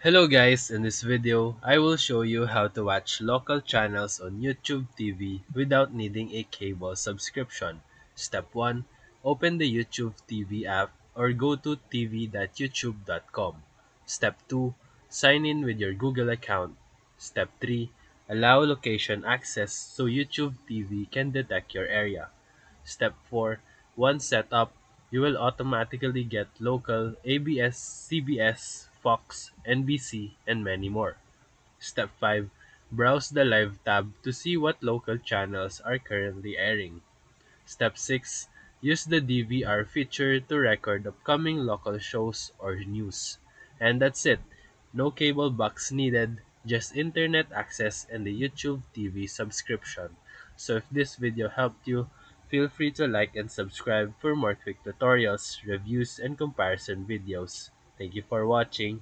Hello guys, in this video, I will show you how to watch local channels on YouTube TV without needing a cable subscription. Step 1. Open the YouTube TV app or go to tv.youtube.com. Step 2. Sign in with your Google account. Step 3. Allow location access so YouTube TV can detect your area. Step 4. Once set up, you will automatically get local ABS, CBS, Fox, NBC, and many more. Step 5. Browse the live tab to see what local channels are currently airing. Step 6. Use the DVR feature to record upcoming local shows or news. And that's it. No cable box needed, just internet access and the YouTube TV subscription. So if this video helped you, feel free to like and subscribe for more quick tutorials, reviews, and comparison videos. Thank you for watching.